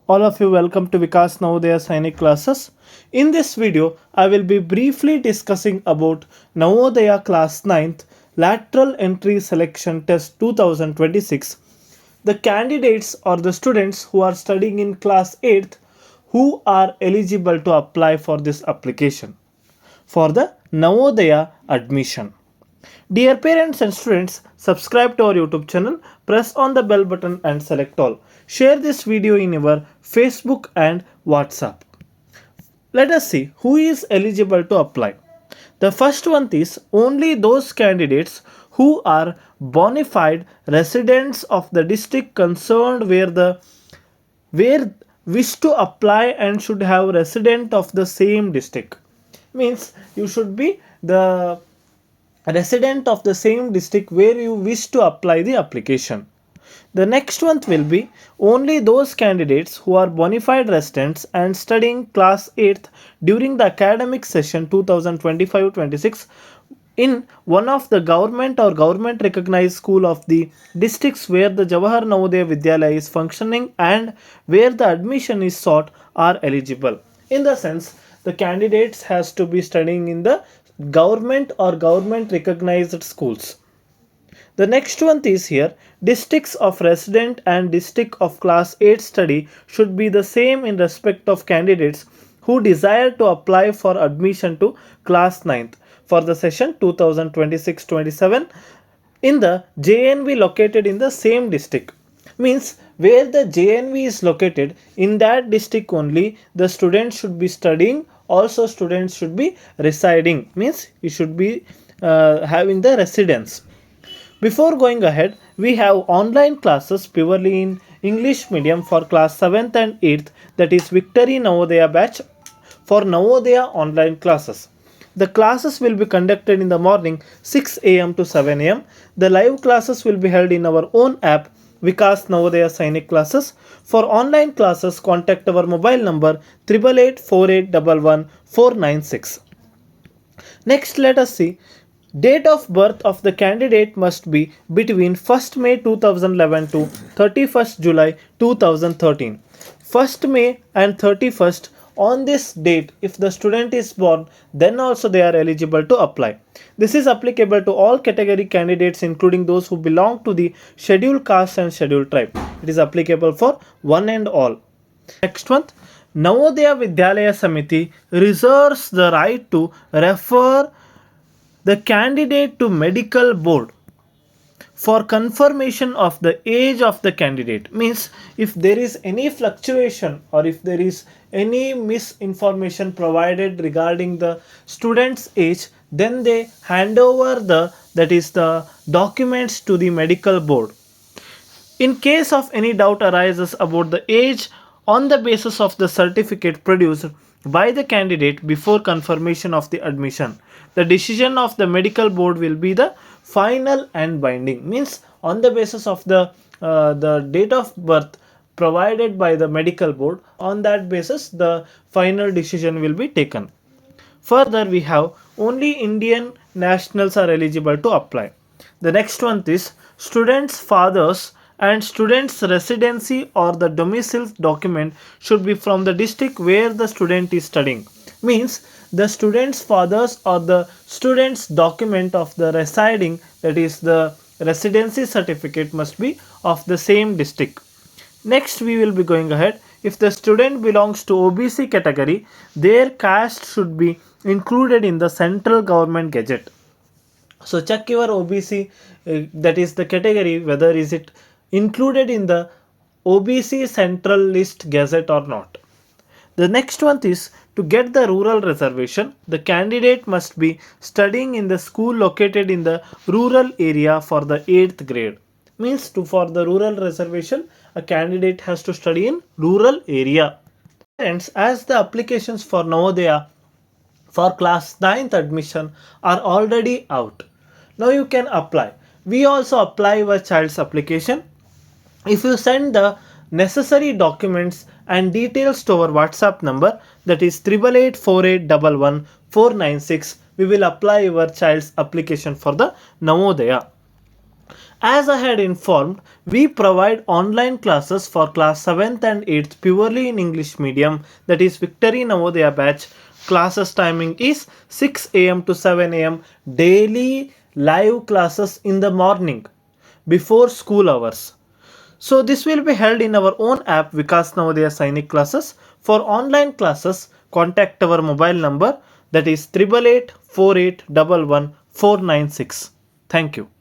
All of you, welcome to Vikas Navodaya Sainik classes. In this video, I will be briefly discussing about Navodaya class 9th lateral entry selection test 2026. The candidates or the students who are studying in class 8th who are eligible to apply for this application for the Navodaya admission. Dear parents and students, subscribe to our YouTube channel, press on the bell button and select all. Share this video in your Facebook and WhatsApp. Let us see who is eligible to apply. The first one is only those candidates who are bona fide residents of the district concerned where wish to apply and should have resident of the same district. Means you should be the resident of the same district where you wish to apply the application. The next one will be only those candidates who are bona fide residents and studying class 8th during the academic session 2025-26 in one of the government or government recognized school of the districts where the Jawahar Navodaya Vidyalaya is functioning and where the admission is sought are eligible. In the sense, the candidates has to be studying in the government or government recognized schools. The next one is here districts of resident and district of class 8 study should be the same in respect of candidates who desire to apply for admission to class 9th for the session 2026-27 in the JNV located in the same district. Means where the JNV is located in that district only the students should be studying, also students should be residing, means you should be having the residence. Before going ahead, we have online classes purely in English medium for class 7th and 8th, that is Victory Navodaya batch for Navodaya online classes. The classes will be conducted in the morning 6 am to 7 am. The live classes will be held in our own app Vikas Navodaya Sainik classes. For online classes, contact our mobile number 8848111496. Next, let us see. Date of birth of the candidate must be between 1st May 2011 to 31st July 2013. 1st May and 31st, on this date if the student is born, then also they are eligible to apply. This is applicable to all category candidates including those who belong to the scheduled caste and scheduled tribe. It is applicable for one and all. Next one, Navodaya Vidyalaya Samiti reserves the right to refer the candidate to medical board for confirmation of the age of the candidate. Means if there is any fluctuation or if there is any misinformation provided regarding the student's age, then they hand over the documents to the medical board. In case of any doubt arises about the age on the basis of the certificate produced by the candidate before confirmation of the admission, the decision of the medical board will be the final and binding. Means on the basis of the date of birth provided by the medical board, on that basis the final decision will be taken. Further, we have only Indian nationals are eligible to apply. The next one is students' fathers and students' residency or the domicile document should be from the district where the student is studying. Means the student's fathers or the student's document of the residing, that is the residency certificate, must be of the same district. Next, we will be going ahead. If the student belongs to OBC category, their caste should be included in the central government gazette. So check your OBC, that is the category, whether is it included in the OBC central list gazette or not. The next one is to get the rural reservation, the candidate must be studying in the school located in the rural area for the 8th grade. Means for the rural reservation, a candidate has to study in rural area. Parents, as the applications for Navodaya for class 9th admission are already out, now you can apply. We also apply your child's application. If you send the necessary documents and details to our WhatsApp number, that is 8848111496, we will apply your child's application for the Navodaya. As I had informed, we provide online classes for class 7th and 8th purely in English medium, that is Victory Navodaya batch. Classes timing is 6 a.m. to 7 a.m. daily live classes in the morning before school hours. So this will be held in our own app Vikas Navodaya Sainik classes. For online classes, contact our mobile number, that is 888 4811 496. Thank you.